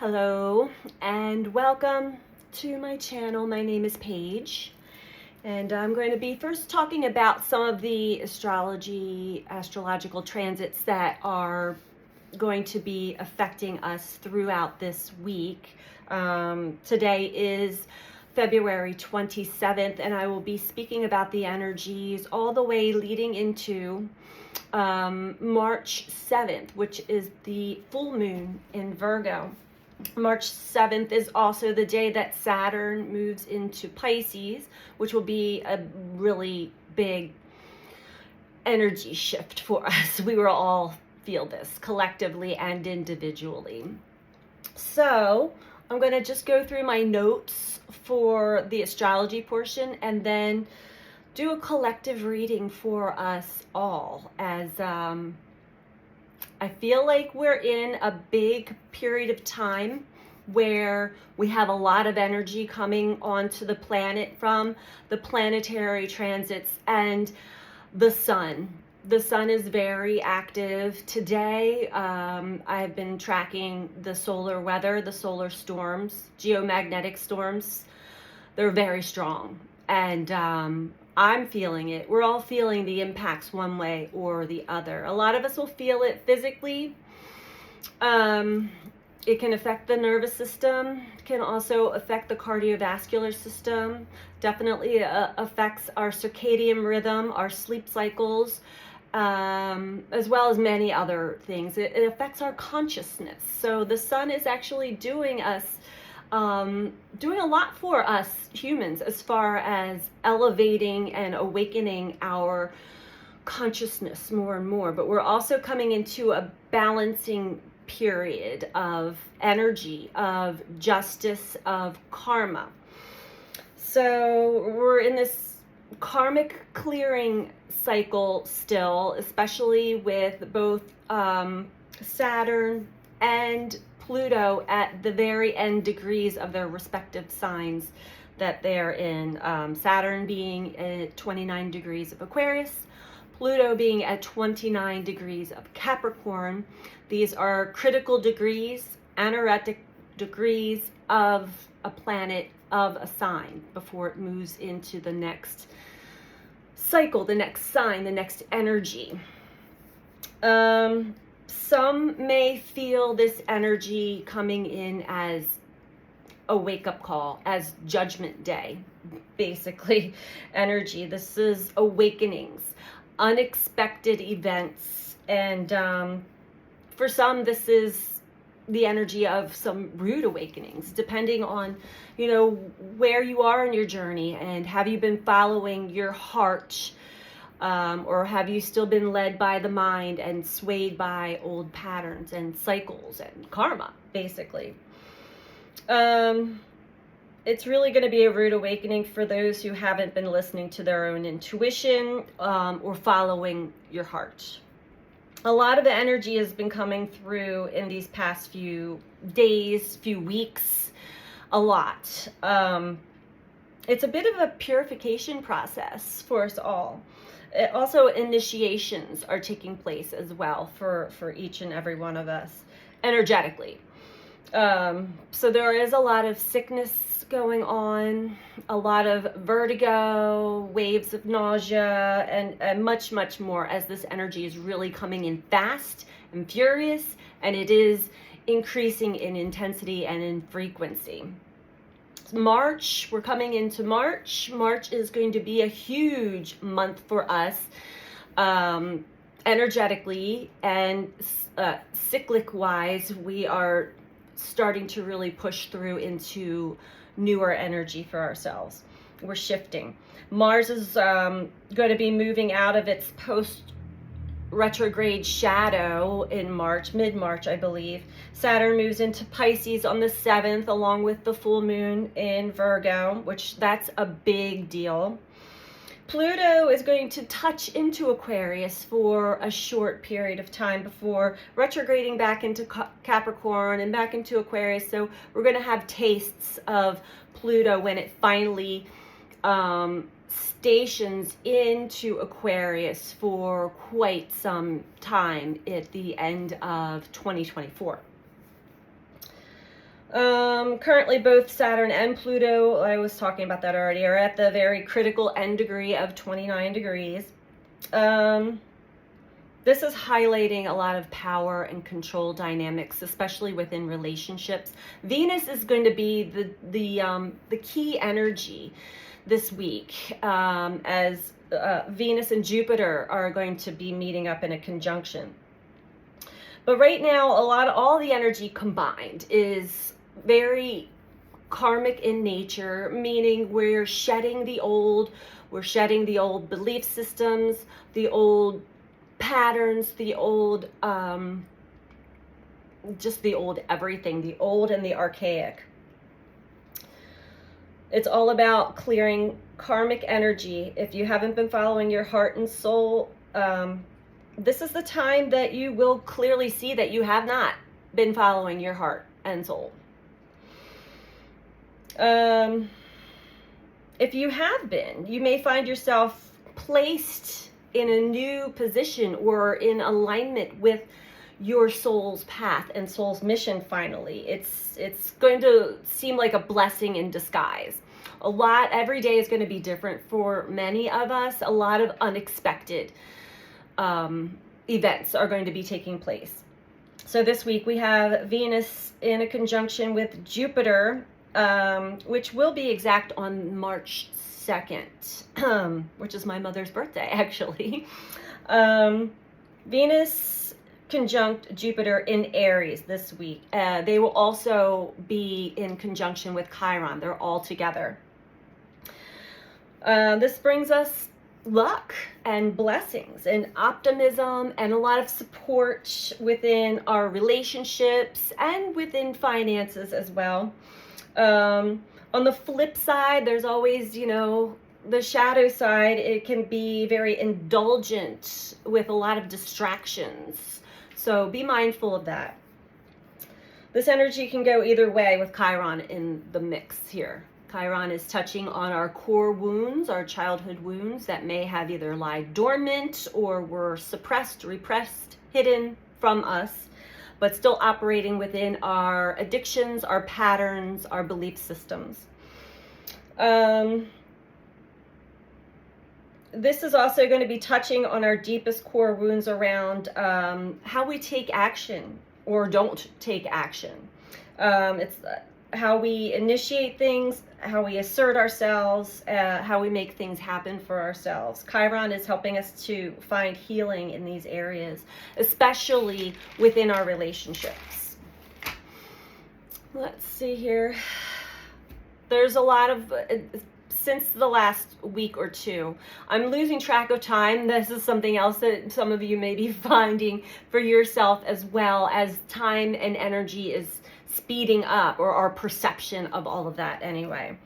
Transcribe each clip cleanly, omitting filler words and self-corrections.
Hello and welcome to my channel. My name is Paige, and I'm going to be first talking about some of the astrological transits that are going to be affecting us throughout this week. Today is February 27th, and I will be speaking about the energies all the way leading into March 7th, which is the full moon in Virgo. March 7th is also the day that Saturn moves into Pisces, which will be a really big energy shift for us. We will all feel this collectively and individually. So I'm going to just go through my notes for the astrology portion and then do a collective reading for us all, as I feel like we're in a big period of time where we have a lot of energy coming onto the planet from the planetary transits and the sun. The sun is very active today. I've been tracking the solar weather, the solar storms, geomagnetic storms. They're very strong, and I'm feeling it. We're all feeling the impacts one way or the other. A lot of us will feel it physically. It can affect the nervous system. It can also affect the cardiovascular system. Definitely affects our circadian rhythm, our sleep cycles, as well as many other things. It affects our consciousness. So the sun is actually doing a lot for us humans as far as elevating and awakening our consciousness more and more. But we're also coming into a balancing period of energy, of justice, of karma. So we're in this karmic clearing cycle still, especially with both Saturn and Pluto at the very end degrees of their respective signs that they're in. Saturn being at 29 degrees of Aquarius, Pluto being at 29 degrees of Capricorn. These are critical degrees, anaretic degrees of a planet, of a sign, before it moves into the next cycle, the next sign, the next energy. Some may feel this energy coming in as a wake-up call, as Judgment Day, basically energy. This is awakenings, unexpected events, and for some, this is the energy of some rude awakenings, depending on, where you are in your journey, and have you been following your heart, or have you still been led by the mind and swayed by old patterns and cycles and karma, basically. It's really going to be a rude awakening for those who haven't been listening to their own intuition, or following your heart. A lot of the energy has been coming through in these past few days, few weeks, a lot. It's a bit of a purification process for us all. Also, initiations are taking place as well for each and every one of us, energetically. So there is a lot of sickness going on, a lot of vertigo, waves of nausea, and much, much more, as this energy is really coming in fast and furious, and it is increasing in intensity and in frequency. March, we're coming into March. March is going to be a huge month for us, energetically and cyclic wise. We are starting to really push through into newer energy for ourselves. We're shifting. Mars is going to be moving out of its post retrograde shadow in March, mid-March, I believe. Saturn moves into Pisces on the 7th, along with the full moon in Virgo, which that's a big deal. Pluto is going to touch into Aquarius for a short period of time before retrograding back into Capricorn and back into Aquarius. So we're going to have tastes of Pluto when it finally stations into Aquarius for quite some time at the end of 2024. Currently both Saturn and Pluto, I was talking about that already, are at the very critical end degree of 29 degrees. This is highlighting a lot of power and control dynamics, especially within relationships. Venus is going to be the key energy this week, as Venus and Jupiter are going to be meeting up in a conjunction. But right now, all the energy combined is very karmic in nature, meaning we're shedding the old belief systems, the old patterns, the old, just the old everything, the old and the archaic. It's all about clearing karmic energy. If you haven't been following your heart and soul, this is the time that you will clearly see that you have not been following your heart and soul. If you have been, you may find yourself placed in a new position or in alignment with your soul's path and soul's mission. Finally, it's going to seem like a blessing in disguise. Every day is going to be different for many of us. A lot of unexpected events are going to be taking place. So this week we have Venus in a conjunction with Jupiter, which will be exact on March 2nd, which is my mother's birthday, actually. Venus conjunct Jupiter in Aries this week. They will also be in conjunction with Chiron. They're all together. This brings us luck and blessings and optimism and a lot of support within our relationships and within finances as well. On the flip side, there's always, the shadow side. It can be very indulgent with a lot of distractions. So be mindful of that. This energy can go either way with Chiron in the mix here. Chiron is touching on our core wounds, our childhood wounds that may have either lied dormant or were suppressed, repressed, hidden from us, but still operating within our addictions, our patterns, our belief systems. This is also going to be touching on our deepest core wounds around how we take action or don't take action. It's how we initiate things, how we assert ourselves, how we make things happen for ourselves. Chiron is helping us to find healing in these areas, especially within our relationships. Let's see here. There's a lot of, since the last week or two, I'm losing track of time. This is something else that some of you may be finding for yourself as well, as time and energy is speeding up, or our perception of all of that anyway.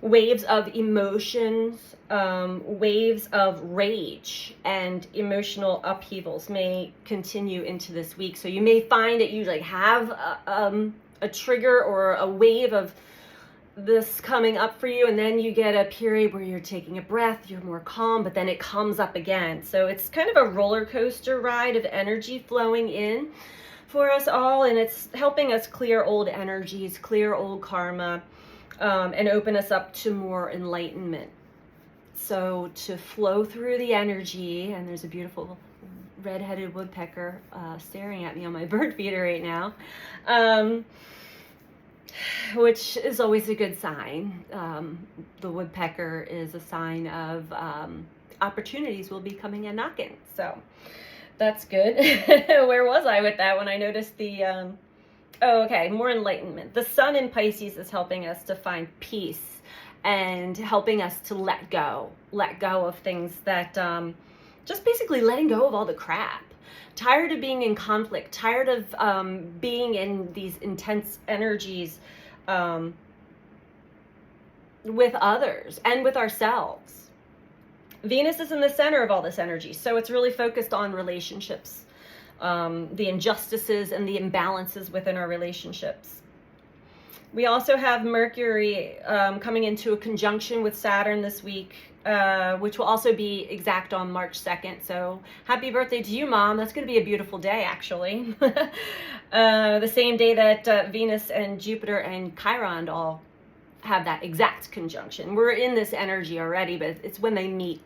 Waves of emotions, waves of rage and emotional upheavals may continue into this week. So you may find that you have a trigger or a wave of this coming up for you, and then you get a period where you're taking a breath, you're more calm, but then it comes up again. So it's kind of a roller coaster ride of energy flowing in for us all, and it's helping us clear old energies, clear old karma, and open us up to more enlightenment. So to flow through the energy, and there's a beautiful red-headed woodpecker staring at me on my bird feeder right now, which is always a good sign. The woodpecker is a sign of opportunities will be coming and knocking. So that's good. Where was I with that when I noticed the, more enlightenment. The sun in Pisces is helping us to find peace and helping us to let go of things that, just basically letting go of all the crap. Tired of being in conflict, tired of being in these intense energies with others and with ourselves. Venus is in the center of all this energy, so it's really focused on relationships, the injustices and the imbalances within our relationships. We also have Mercury coming into a conjunction with Saturn this week, which will also be exact on March 2nd. So happy birthday to you, Mom. That's going to be a beautiful day, actually. The same day that Venus and Jupiter and Chiron all have that exact conjunction. We're in this energy already, but it's when they meet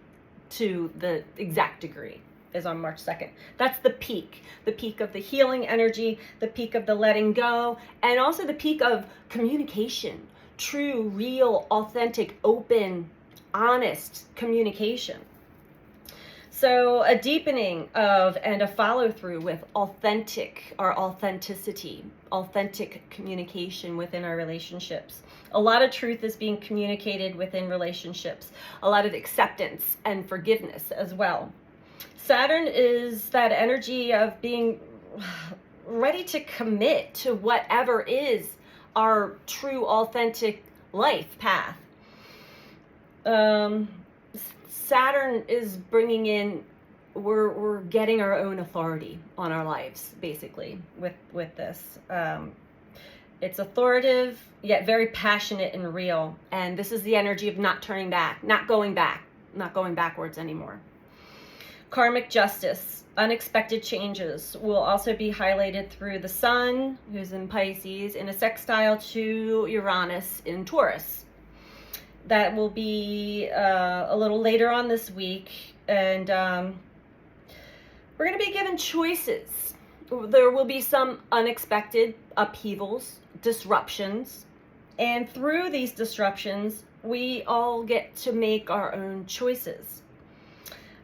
to the exact degree is on March 2nd. That's the peak of the healing energy, the peak of the letting go, and also the peak of communication, true, real, authentic, open, honest communication. So a deepening of and a follow through with authentic or authenticity, authentic communication within our relationships. A lot of truth is being communicated within relationships, a lot of acceptance and forgiveness as well. Saturn is that energy of being ready to commit to whatever is our true, authentic life path. Saturn is bringing in, we're getting our own authority on our lives, basically, with this. It's authoritative, yet very passionate and real. And this is the energy of not turning back, not going backwards anymore. Karmic justice, unexpected changes will also be highlighted through the Sun, who's in Pisces, in a sextile to Uranus in Taurus. That will be a little later on this week, and we're going to be given choices. There will be some unexpected upheavals, disruptions, and through these disruptions, we all get to make our own choices.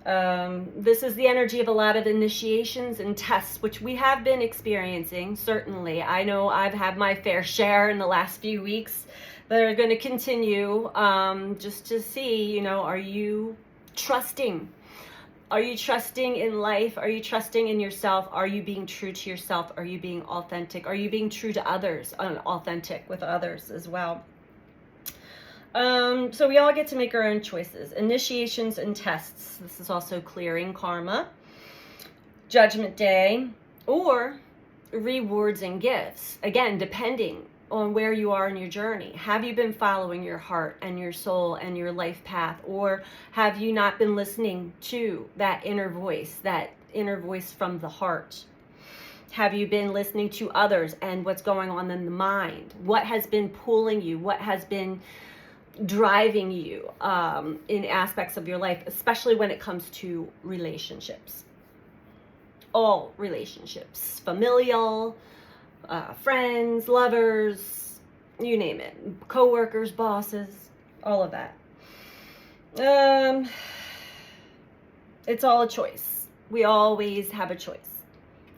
This is the energy of a lot of initiations and tests, which we have been experiencing, certainly. I know I've had my fair share in the last few weeks that are going to continue, just to see, are you trusting? Are you trusting in life? Are you trusting in yourself? Are you being true to yourself? Are you being authentic? Are you being true to others, authentic with others as well? So we all get to make our own choices. Initiations and tests. This is also clearing karma. Judgment Day, or rewards and gifts. Again, depending on where you are in your journey. Have you been following your heart and your soul and your life path? Or have you not been listening to that inner voice from the heart? Have you been listening to others and what's going on in the mind? What has been pulling you? What has been driving you in aspects of your life, especially when it comes to relationships? All relationships, familial, friends, lovers, you name it, co-workers, bosses, all of that. It's all a choice. We always have a choice.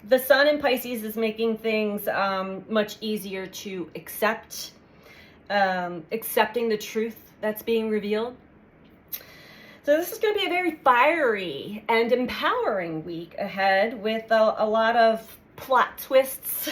The Sun in Pisces is making things much easier to accept, accepting the truth that's being revealed. So this is going to be a very fiery and empowering week ahead with a lot of plot twists,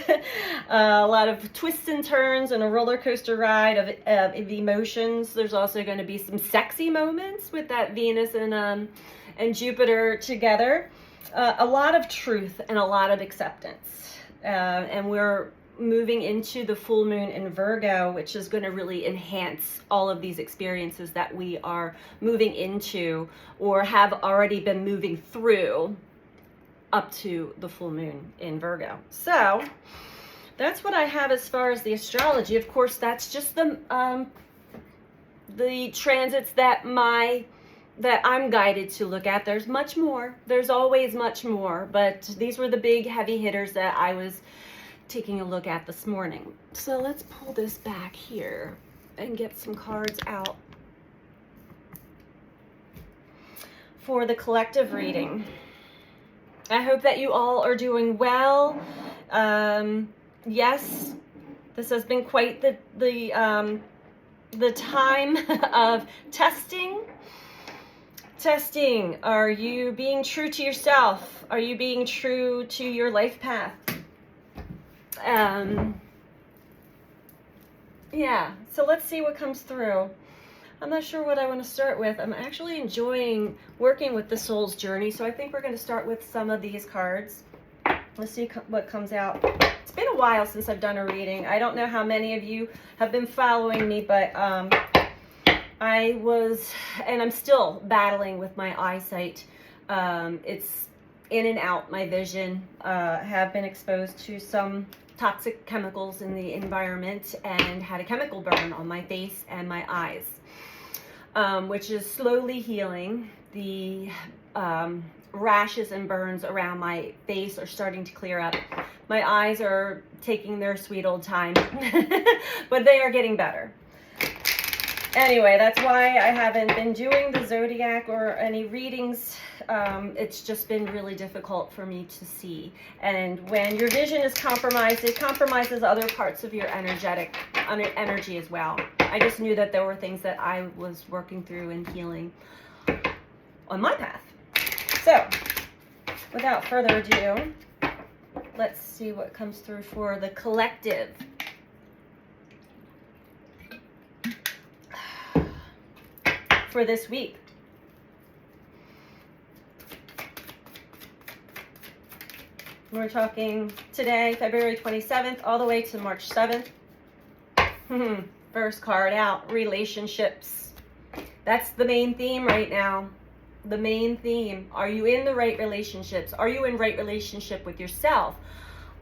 a lot of twists and turns, and a roller coaster ride of emotions. There's also going to be some sexy moments with that Venus and Jupiter together. A lot of truth and a lot of acceptance. And we're moving into the full moon in Virgo, which is going to really enhance all of these experiences that we are moving into or have already been moving through up to the full moon in Virgo. So that's what I have as far as the astrology. Of course, that's just the transits that I'm guided to look at. There's much more. There's always much more, but these were the big heavy hitters that I was taking a look at this morning. So let's pull this back here and get some cards out for the collective reading. I hope that you all are doing well. Yes, this has been quite the time of testing. Testing. Are you being true to yourself? Are you being true to your life path? Yeah, so let's see what comes through. I'm not sure what I want to start with. I'm actually enjoying working with the soul's journey, so I think we're going to start with some of these cards. Let's see what comes out. It's been a while since I've done a reading. I don't know how many of you have been following me, but I was, and I'm still battling with my eyesight. It's in and out, my vision. Have been exposed to some toxic chemicals in the environment and had a chemical burn on my face and my eyes, which is slowly healing. The rashes and burns around my face are starting to clear up. My eyes are taking their sweet old time, but they are getting better. Anyway, that's why I haven't been doing the zodiac or any readings. It's just been really difficult for me to see. And when your vision is compromised, it compromises other parts of your energy as well. I just knew that there were things that I was working through and healing on my path. So, without further ado, let's see what comes through for the collective. For this week. We're talking today, February 27th, all the way to March 7th. First card out, relationships. That's the main theme right now. The main theme. Are you in the right relationships? Are you in right relationship with yourself?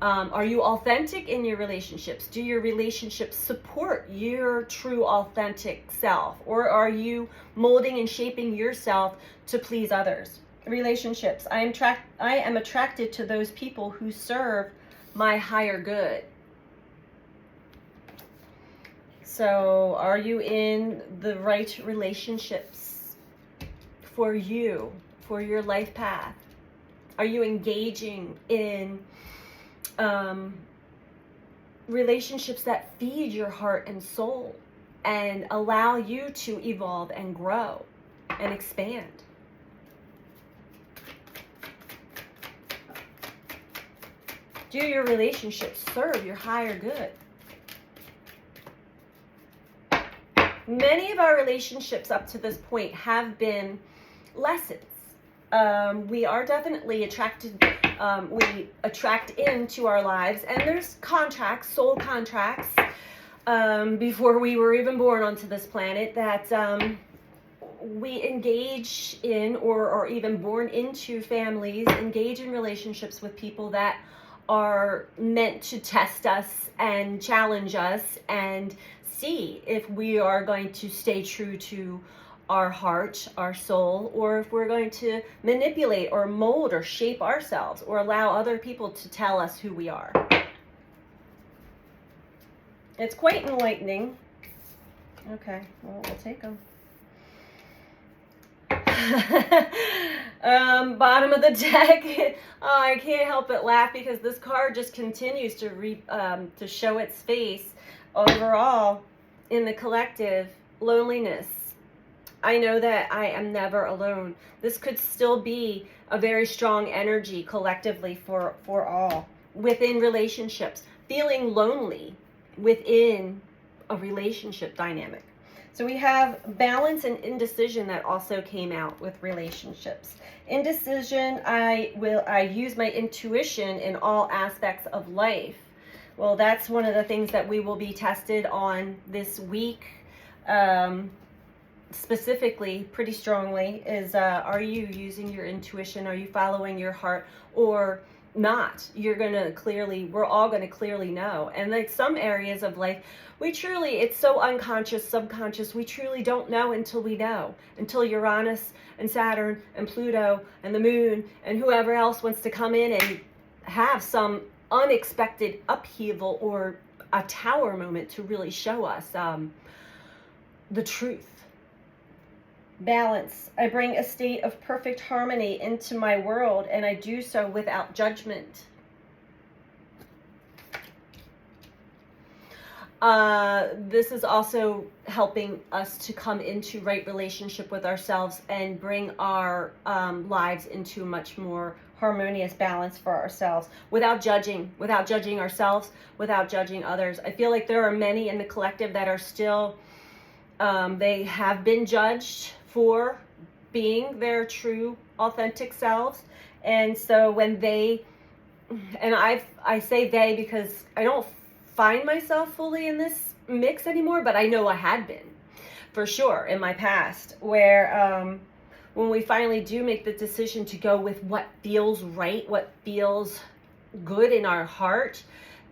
Are you authentic in your relationships? Do your relationships support your true authentic self? Or are you molding and shaping yourself to please others? Relationships. I am attracted to those people who serve my higher good. So are you in the right relationships for you, for your life path? Are you engaging in relationships that feed your heart and soul and allow you to evolve and grow and expand? Do your relationships serve your higher good? Many of our relationships up to this point have been lessons. We are definitely attracted, we attract into our lives, and there's contracts, soul contracts, before we were even born onto this planet that we engage in or are even born into families, engage in relationships with people that are meant to test us and challenge us and see if we are going to stay true to our heart, our soul, or if we're going to manipulate or mold or shape ourselves or allow other people to tell us who we are. It's quite enlightening. Okay, well, we'll take them. Bottom of the deck. Oh, I can't help but laugh because this card just continues to show its face overall in the collective. Loneliness. I know that I am never alone. This could still be a very strong energy collectively for all within relationships. Feeling lonely within a relationship dynamic. So we have balance and indecision that also came out with relationships. Indecision, I use my intuition in all aspects of life. Well, that's one of the things that we will be tested on this week, specifically, pretty strongly, is are you using your intuition? Are you following your heart or not? You're going to clearly, we're all going to clearly know. And like some areas of life, we truly, it's so unconscious, subconscious, we truly don't know until we know. Until Uranus and Saturn and Pluto and the moon and whoever else wants to come in and have some unexpected upheaval or a tower moment to really show us the truth. Balance. I bring a state of perfect harmony into my world, and I do so without judgment. This is also helping us to come into right relationship with ourselves and bring our lives into much more harmonious balance for ourselves without judging ourselves, without judging others. I feel like there are many in the collective that are still, they have been judged for being their true authentic selves, and so when they and I say they because I don't find myself fully in this mix anymore, but I know I had been for sure in my past, where when we finally do make the decision to go with what feels right, what feels good in our heart,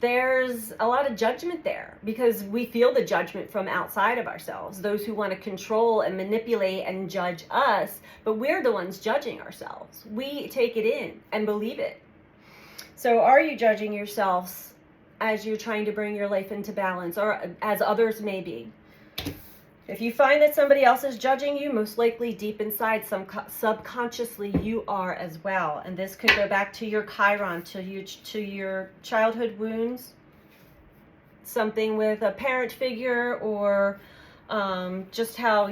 there's a lot of judgment there because we feel the judgment from outside of ourselves, those who want to control and manipulate and judge us, but we're the ones judging ourselves. We take it in and believe it. So are you judging yourselves as you're trying to bring your life into balance, or as others may be? If you find that somebody else is judging you, most likely deep inside, subconsciously, you are as well. And this could go back to your Chiron, to your childhood wounds, something with a parent figure, or just how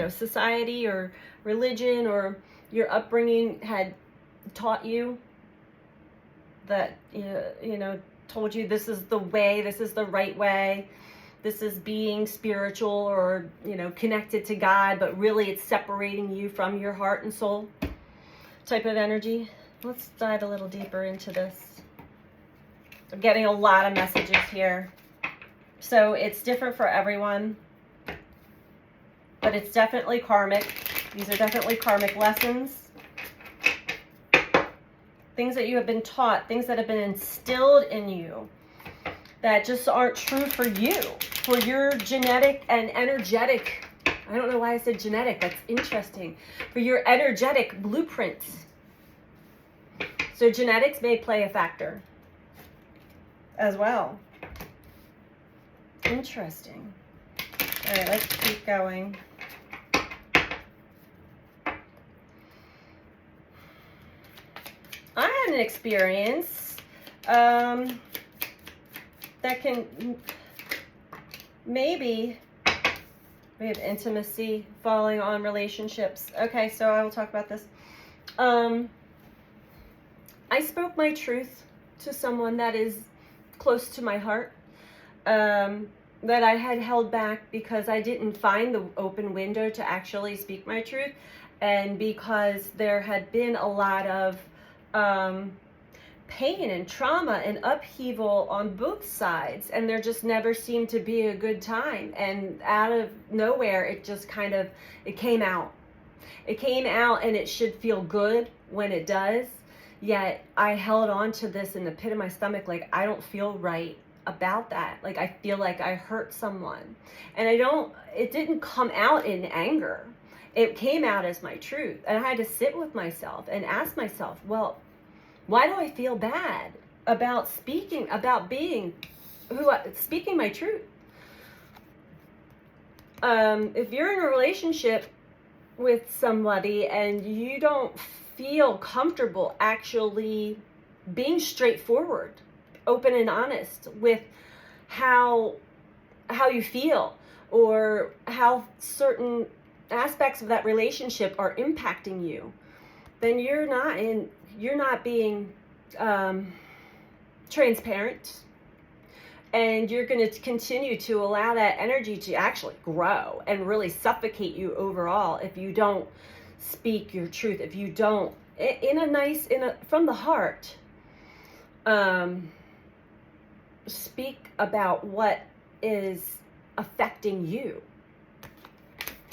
society or religion or your upbringing had taught you that, told you this is the way, this is the right way. This is being spiritual or, connected to God, but really it's separating you from your heart and soul type of energy. Let's dive a little deeper into this. I'm getting a lot of messages here. So it's different for everyone, but it's definitely karmic. These are definitely karmic lessons. Things that you have been taught, things that have been instilled in you that just aren't true for you, for your genetic and energetic. I don't know why I said genetic. That's interesting. For your energetic blueprints. So genetics may play a factor as well. Interesting. All right, let's keep going. I had an experience that can maybe we have intimacy falling on relationships. Okay, so I will talk about this. I spoke my truth to someone that is close to my heart, that I had held back because I didn't find the open window to actually speak my truth, and because there had been a lot of pain and trauma and upheaval on both sides, and there just never seemed to be a good time, and out of nowhere it just it came out, and it should feel good when it does, yet I held on to this in the pit of my stomach, like I don't feel right about that, like I feel like I hurt someone, and it didn't come out in anger, it came out as my truth, and I had to sit with myself and ask myself, well, why do I feel bad about speaking my truth? If you're in a relationship with somebody and you don't feel comfortable actually being straightforward, open and honest with how you feel, or how certain aspects of that relationship are impacting you, then you're not being transparent, and you're going to continue to allow that energy to actually grow and really suffocate you overall if you don't speak your truth, if you don't from the heart speak about what is affecting you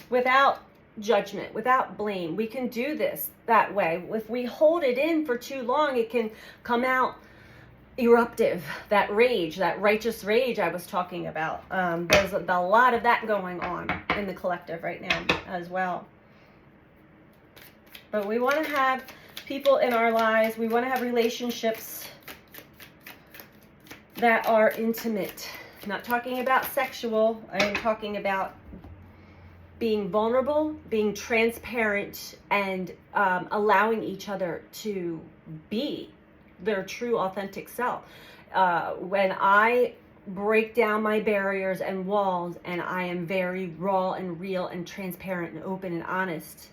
without judgment, without blame. We can do this that way. If we hold it in for too long, it can come out eruptive, that rage, that righteous rage I was talking about. There's a lot of that going on in the collective right now as well. But we want to have people in our lives, we want to have relationships that are intimate. I'm not talking about sexual, I'm talking about being vulnerable, being transparent, and allowing each other to be their true, authentic self. When I break down my barriers and walls, and I am very raw and real and transparent and open and honest,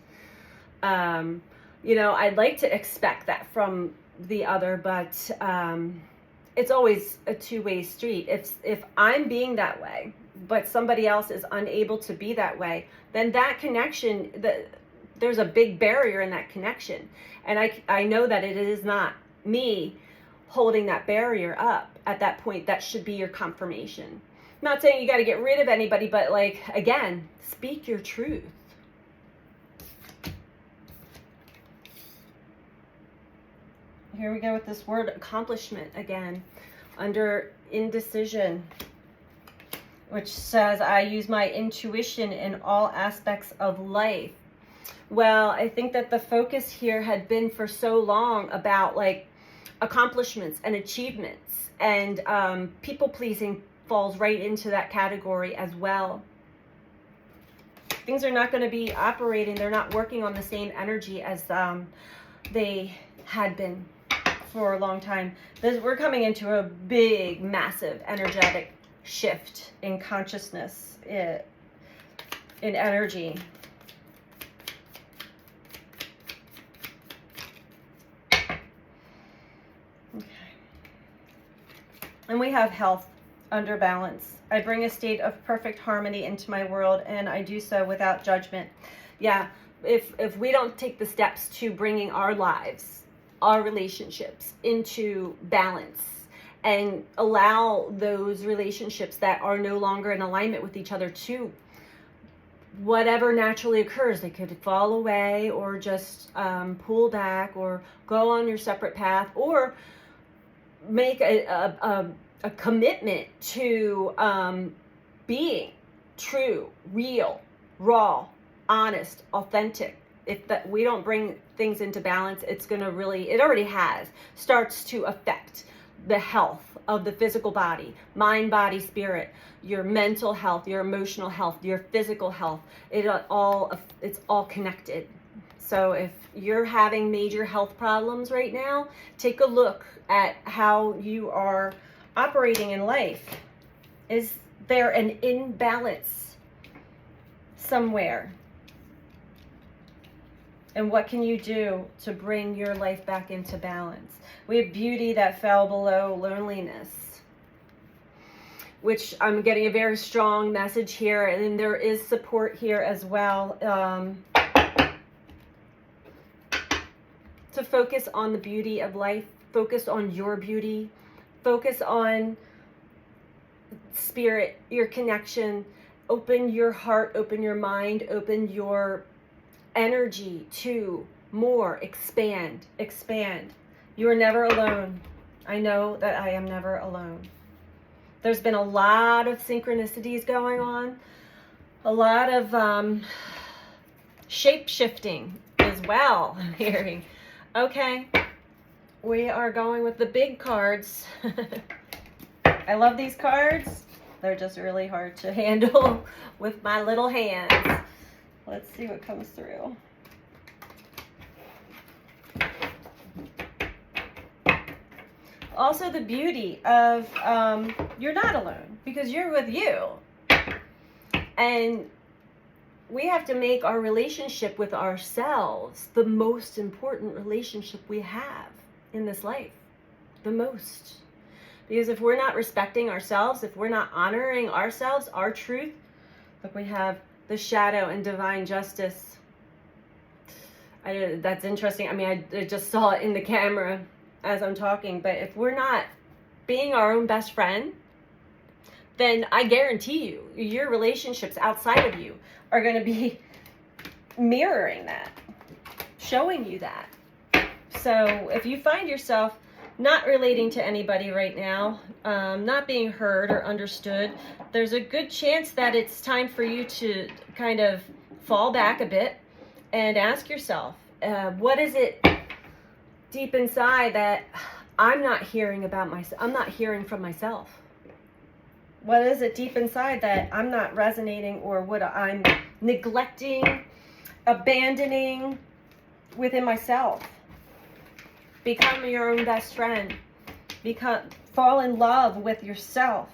I'd like to expect that from the other, but it's always a two-way street. If I'm being that way, but somebody else is unable to be that way, then that connection, there's a big barrier in that connection. And I know that it is not me holding that barrier up at that point, that should be your confirmation. I'm not saying you got to get rid of anybody, but like, again, speak your truth. Here we go with this word accomplishment again, under indecision, which says, I use my intuition in all aspects of life. Well, I think that the focus here had been for so long about like accomplishments and achievements, and people pleasing falls right into that category as well. Things are not going to be operating, they're not working on the same energy as they had been for a long time. We're coming into a big, massive energetic shift in consciousness, in energy. Okay. And we have health under balance. I bring a state of perfect harmony into my world, and I do so without judgment. Yeah, if we don't take the steps to bringing our lives, our relationships into balance, and allow those relationships that are no longer in alignment with each other to whatever naturally occurs, they could fall away or just pull back or go on your separate path, or make a commitment to being true, real, raw, honest, authentic. If that we don't bring things into balance, it's going to really, it already has, starts to affect the health of the physical body, mind, body, spirit, your mental health, your emotional health, your physical health. It's all connected. So if you're having major health problems right now, take a look at how you are operating in life. Is there an imbalance somewhere? And what can you do to bring your life back into balance? We have beauty that fell below loneliness, which I'm getting a very strong message here. And then there is support here as well, to focus on the beauty of life, focus on your beauty, focus on spirit, your connection. Open your heart, open your mind, open your energy to more, expand. You are never alone. I know that I am never alone. There's been a lot of synchronicities going on, a lot of shape shifting as well, I'm hearing. Okay, we are going with the big cards. I love these cards. They're just really hard to handle with my little hands. Let's see what comes through. Also the beauty of you're not alone, because you're with you. And we have to make our relationship with ourselves the most important relationship we have in this life. The most. Because if we're not respecting ourselves, if we're not honoring ourselves, our truth, look, we have the shadow and divine justice. That's interesting. I mean, I just saw it in the camera as I'm talking, but if we're not being our own best friend, then I guarantee you, your relationships outside of you are going to be mirroring that, showing you that. So if you find yourself not relating to anybody right now, not being heard or understood, there's a good chance that it's time for you to kind of fall back a bit and ask yourself, what is it deep inside that I'm not hearing about myself? I'm not hearing from myself. What is it deep inside that I'm not resonating, or what I'm neglecting, abandoning within myself? Become your own best friend. Fall in love with yourself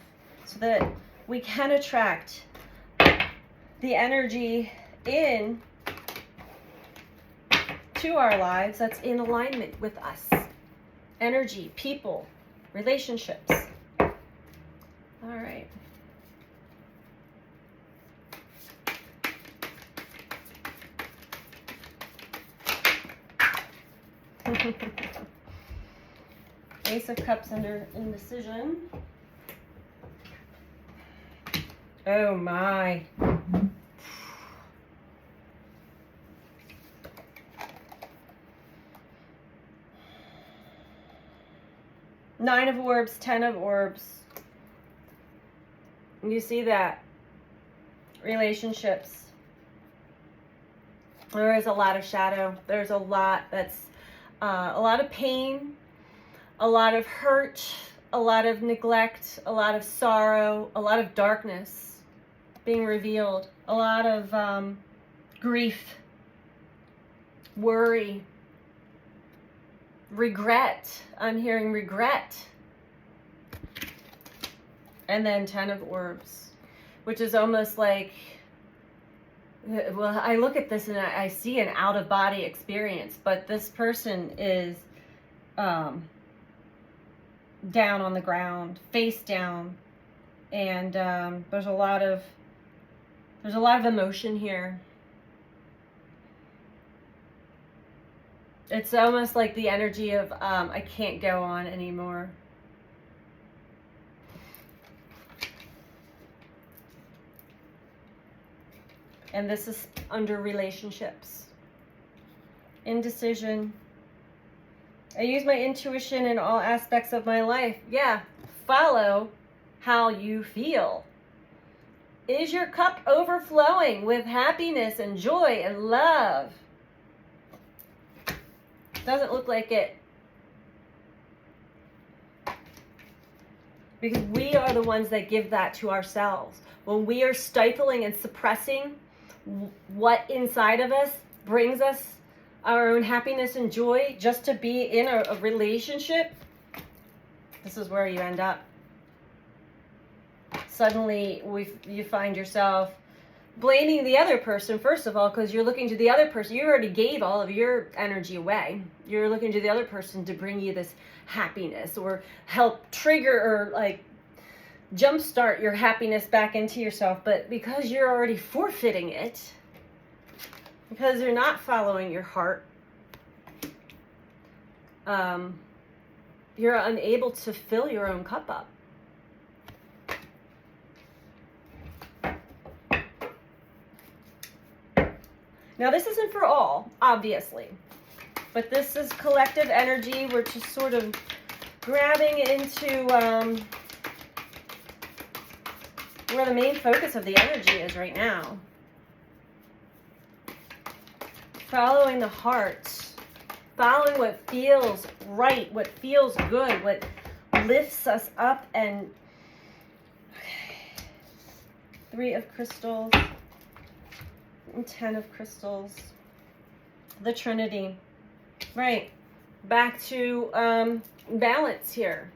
so that we can attract the energy in to our lives that's in alignment with us. Energy, people, relationships. All right. Ace of Cups under indecision. Oh my. Nine of Orbs, 10 of Orbs. You see that? Relationships. There is a lot of shadow. There's a lot that's a lot of pain, a lot of hurt, a lot of neglect, a lot of sorrow, a lot of darkness being revealed, a lot of grief, worry, regret. I'm hearing regret. And then 10 of Orbs, which is almost like, well, I look at this and I see an out-of-body experience, but this person is down on the ground, face down, and there's a lot of emotion here. It's almost like the energy of I can't go on anymore. And this is under relationships. Indecision. I use my intuition in all aspects of my life. Yeah, follow how you feel. Is your cup overflowing with happiness and joy and love? Doesn't look like it. Because we are the ones that give that to ourselves. When we are stifling and suppressing what inside of us brings us our own happiness and joy just to be in a relationship, this is where you end up. Suddenly you find yourself blaming the other person, first of all, because you're looking to the other person. You already gave all of your energy away. You're looking to the other person to bring you this happiness or help trigger or like jumpstart your happiness back into yourself. But because you're already forfeiting it, because you're not following your heart, you're unable to fill your own cup up. Now, this isn't for all, obviously, but this is collective energy. We're just sort of grabbing into where the main focus of the energy is right now. Following the heart, following what feels right, what feels good, what lifts us up. And Three of Crystals. 10 of Crystals. The Trinity. Right. Back to balance here.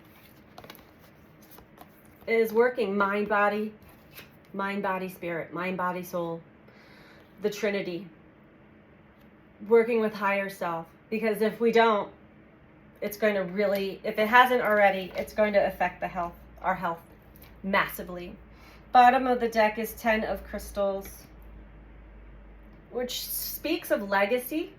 It is working. Mind, body, spirit. Mind, body, soul. The Trinity. Working with higher self. Because if we don't, it's going to really, if it hasn't already, it's going to affect the health, our health, massively. Bottom of the deck is 10 of Crystals, which speaks of legacy,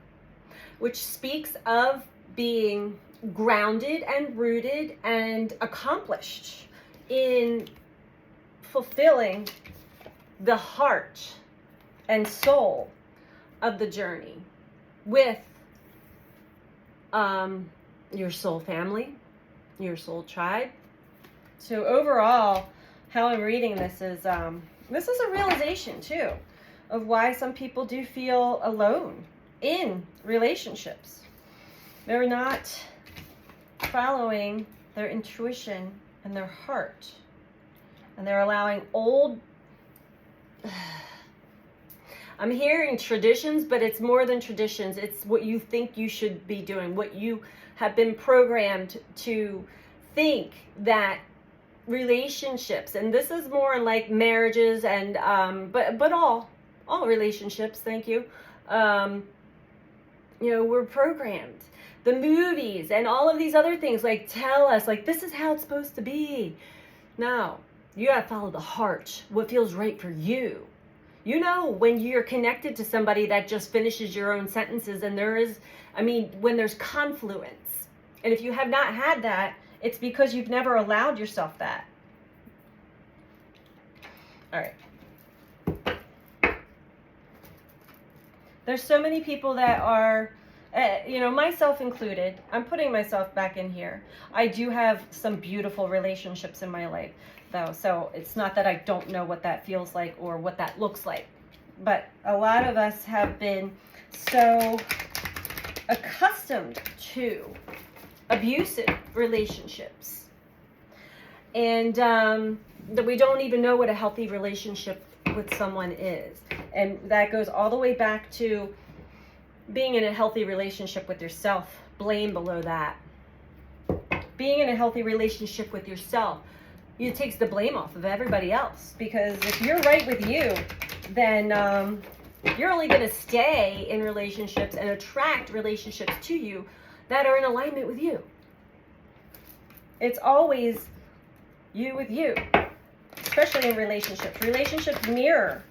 which speaks of being grounded and rooted and accomplished in fulfilling the heart and soul of the journey with your soul family, your soul tribe. So overall, how I'm reading this is a realization too of why some people do feel alone in relationships. They're not following their intuition and their heart. And they're allowing old... I'm hearing traditions, but it's more than traditions. It's what you think you should be doing, what you have been programmed to think that relationships, and this is more like marriages and but all relationships, thank you, we're programmed. The movies and all of these other things like tell us like this is how it's supposed to be. No, you gotta follow the heart, what feels right for you. You know, when you're connected to somebody that just finishes your own sentences and when there's confluence, and if you have not had that It's because you've never allowed yourself that. All right. There's so many people that are, you know, myself included. I'm putting myself back in here. I do have some beautiful relationships in my life, though. So it's not that I don't know what that feels like or what that looks like. But a lot of us have been so accustomed to abusive relationships. And that we don't even know what a healthy relationship with someone is. And that goes all the way back to being in a healthy relationship with yourself. Blame below that. Being in a healthy relationship with yourself, it takes the blame off of everybody else. Because if you're right with you, then you're only going to stay in relationships and attract relationships to you that are in alignment with you. It's always you with you, especially in relationships. Relationships mirror.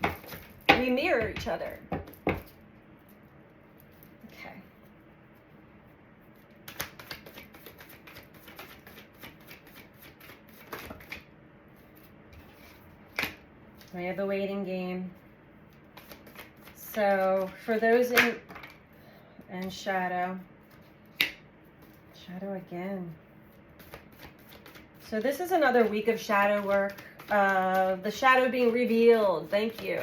We mirror each other. Okay. We have the waiting game. So for those in shadow again. So this is another week of shadow work. The shadow being revealed. Thank you.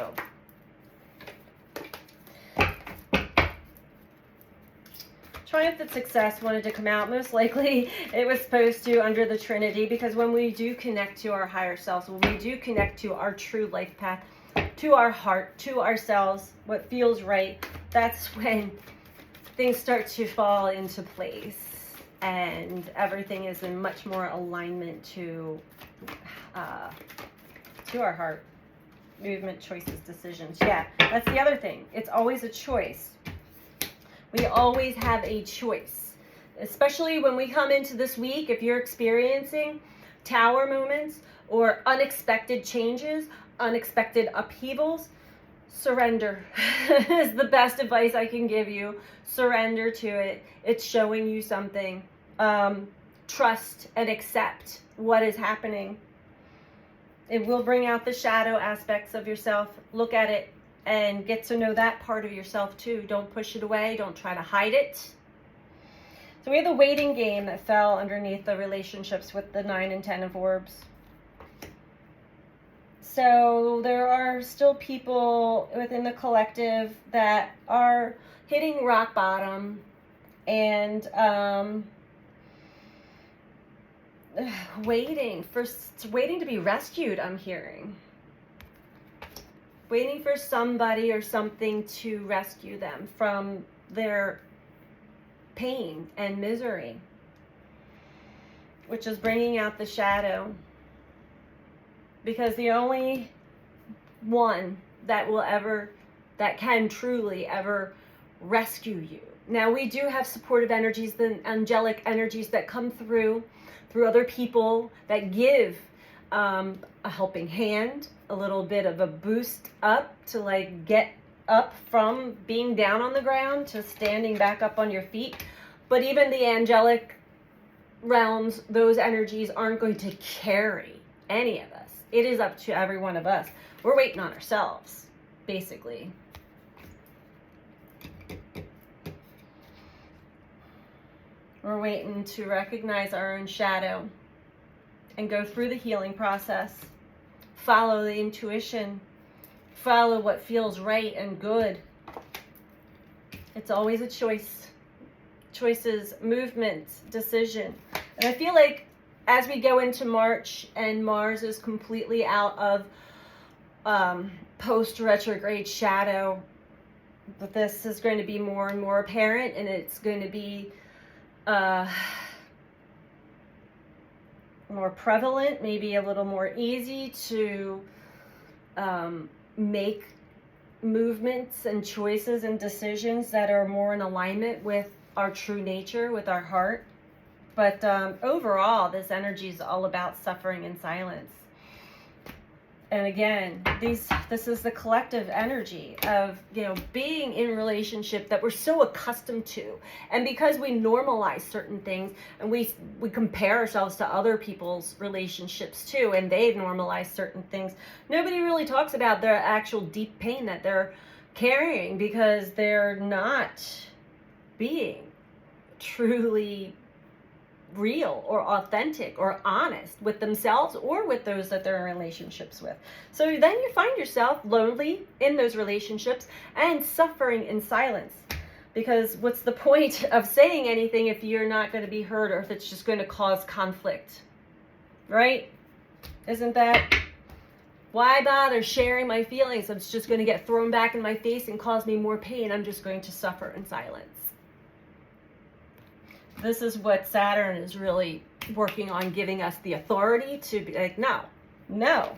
Triumph and Success wanted to come out. Most likely it was supposed to under the Trinity, because when we do connect to our higher selves, when we do connect to our true life path, to our heart, to ourselves, what feels right, that's when things start to fall into place and everything is in much more alignment to our heart. Movement, choices, decisions. Yeah, that's the other thing. It's always a choice. We always have a choice, especially when we come into this week. If you're experiencing tower moments or unexpected changes, unexpected upheavals, surrender is the best advice I can give you. Surrender to it. It's showing you something. Trust and accept what is happening. It will bring out the shadow aspects of yourself. Look at it and get to know that part of yourself too. Don't push it away. Don't try to hide it. So we have the waiting game that fell underneath the relationships with the 9 and 10 of orbs. So there are still people within the collective that are hitting rock bottom and waiting to be rescued, I'm hearing. Waiting for somebody or something to rescue them from their pain and misery, which is bringing out the shadow. Because the only one that can truly ever rescue you. Now, we do have supportive energies, the angelic energies that come through other people that give a helping hand, a little bit of a boost up to like get up from being down on the ground to standing back up on your feet. But even the angelic realms, those energies aren't going to carry any of us. It is up to every one of us. We're waiting on ourselves, basically. We're waiting to recognize our own shadow and go through the healing process. Follow the intuition. Follow what feels right and good. It's always a choice. Choices, movements, decision. And I feel like as we go into March and Mars is completely out of post-retrograde shadow, but this is going to be more and more apparent, and it's going to be more prevalent, maybe a little more easy to make movements and choices and decisions that are more in alignment with our true nature, with our heart. But overall, this energy is all about suffering in silence. And again, this is the collective energy of, being in relationship that we're so accustomed to. And because we normalize certain things and we compare ourselves to other people's relationships too, and they've normalized certain things, nobody really talks about their actual deep pain that they're carrying because they're not being truly real or authentic or honest with themselves or with those that they're in relationships with. So then you find yourself lonely in those relationships and suffering in silence, because what's the point of saying anything if you're not going to be heard, or if it's just going to cause conflict, right? Isn't that, why bother sharing my feelings? It's just going to get thrown back in my face and cause me more pain. I'm just going to suffer in silence. This is what Saturn is really working on, giving us the authority to be like, no,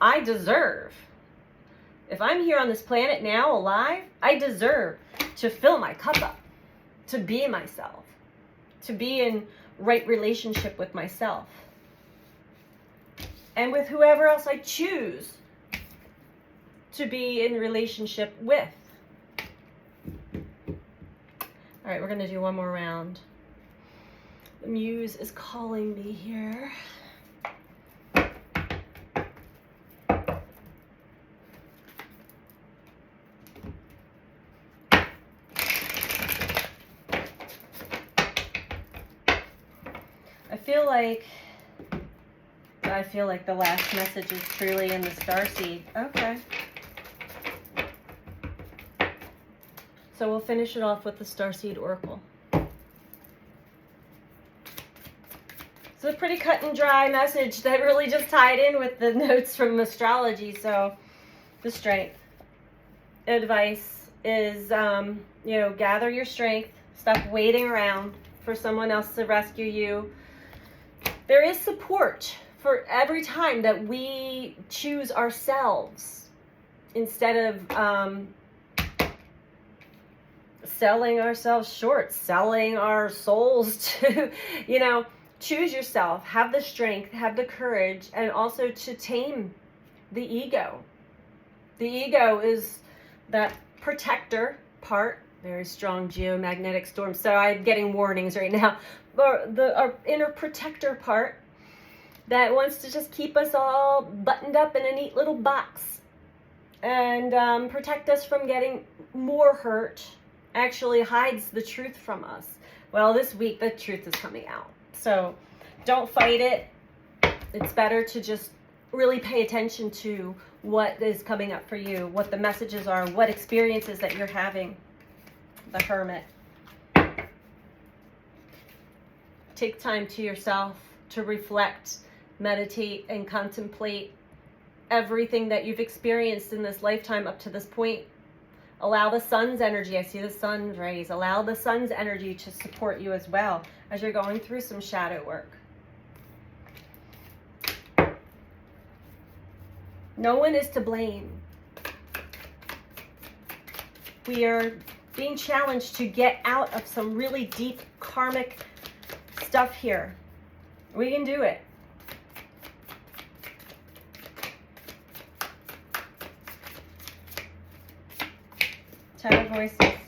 I deserve. If I'm here on this planet now, alive, I deserve to fill my cup up, to be myself, to be in right relationship with myself and with whoever else I choose to be in relationship with. All right, we're going to do one more round. The muse is calling me here. I feel like the last message is truly in the starseed. Okay. So we'll finish it off with the starseed oracle. It's a pretty cut and dry message that really just tied in with the notes from astrology. So the strength advice is, gather your strength. Stop waiting around for someone else to rescue you. There is support for every time that we choose ourselves instead of selling ourselves short, selling our souls to, choose yourself, have the strength, have the courage, and also to tame the ego. The ego is that protector part, very strong geomagnetic storm. So I'm getting warnings right now. Our inner protector part that wants to just keep us all buttoned up in a neat little box and protect us from getting more hurt, actually hides the truth from us. Well, this week the truth is coming out. So don't fight it. It's better to just really pay attention to what is coming up for you, what the messages are, what experiences that you're having. The Hermit. Take time to yourself to reflect, meditate, and contemplate everything that you've experienced in this lifetime up to this point. Allow the sun's energy, I see the sun's rays, allow the sun's energy to support you as well as you're going through some shadow work. No one is to blame. We are being challenged to get out of some really deep karmic stuff here. We can do it. Ten of Voices.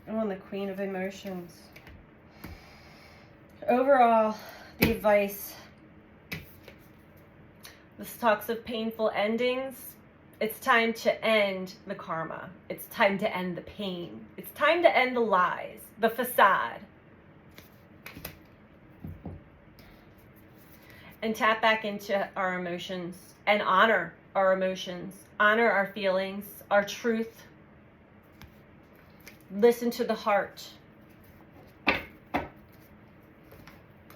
Oh, and the Queen of Emotions. Overall, the advice. This talks of painful endings. It's time to end the karma. It's time to end the pain. It's time to end the lies, the facade. And tap back into our emotions and honor our emotions, honor our feelings, our truth. Listen to the heart.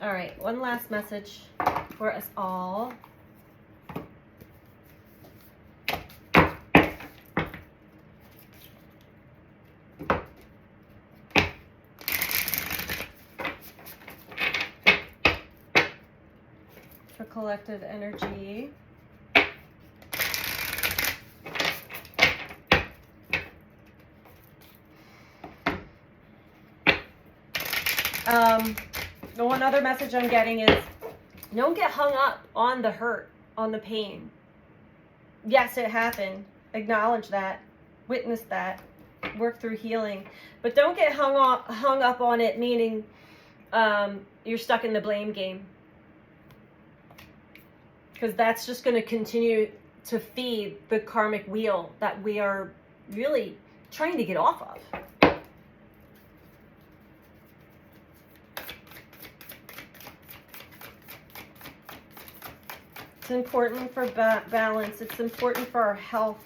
All right, one last message for us all. For collective energy. The one other message I'm getting is don't get hung up on the hurt, on the pain. Yes, it happened. Acknowledge that. Witness that. Work through healing. But don't get hung up on it, meaning you're stuck in the blame game. Because that's just going to continue to feed the karmic wheel that we are really trying to get off of. It's important for balance. It's important for our health.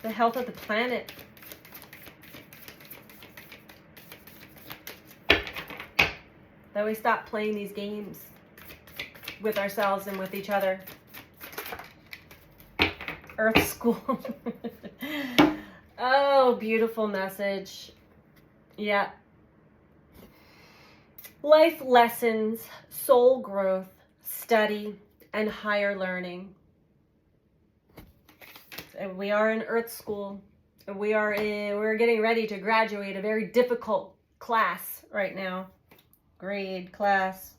The health of the planet. That we stop playing these games with ourselves and with each other. Earth School. Oh, beautiful message. Yeah. Life lessons, soul growth, study, and higher learning. And we are in Earth School. And we're getting ready to graduate a very difficult class right now. Grade, class.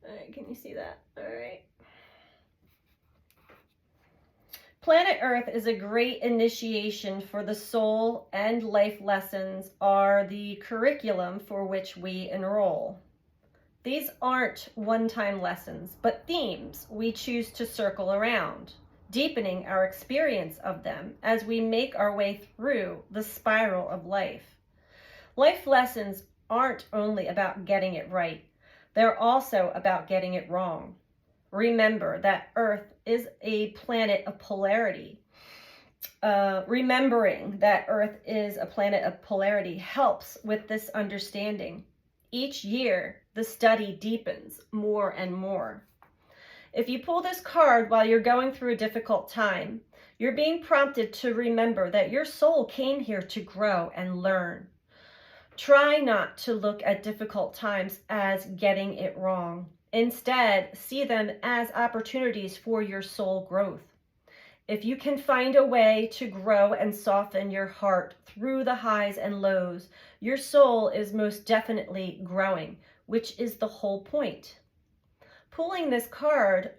All right, can you see that? All right. Planet Earth is a great initiation for the soul, and life lessons are the curriculum for which we enroll. These aren't one-time lessons, but themes we choose to circle around, deepening our experience of them as we make our way through the spiral of life. Life lessons aren't only about getting it right, they're also about getting it wrong. Remember that Earth is a planet of polarity. Remembering that Earth is a planet of polarity helps with this understanding. Each year, the study deepens more and more. If you pull this card while you're going through a difficult time, you're being prompted to remember that your soul came here to grow and learn. Try not to look at difficult times as getting it wrong. Instead, see them as opportunities for your soul growth. If you can find a way to grow and soften your heart through the highs and lows, your soul is most definitely growing, which is the whole point. Pulling this card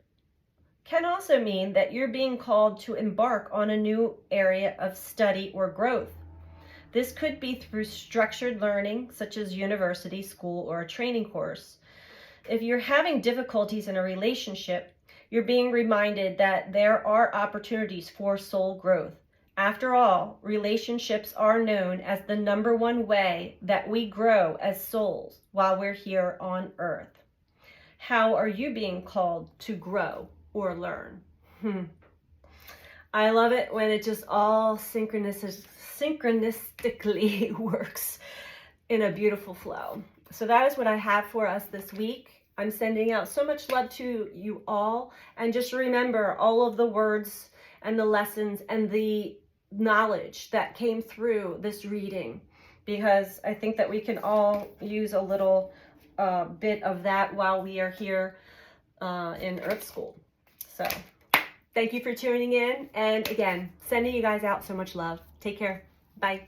can also mean that you're being called to embark on a new area of study or growth. This could be through structured learning, such as university, school, or a training course. If you're having difficulties in a relationship, you're being reminded that there are opportunities for soul growth. After all, relationships are known as the #1 way that we grow as souls while we're here on Earth. How are you being called to grow or learn? I love it when it just all synchronistically works in a beautiful flow. So that is what I have for us this week. I'm sending out so much love to you all. And just remember all of the words and the lessons and the knowledge that came through this reading, because I think that we can all use a little bit of that while we are here in Earth School. So thank you for tuning in. And again, sending you guys out so much love. Take care. Bye.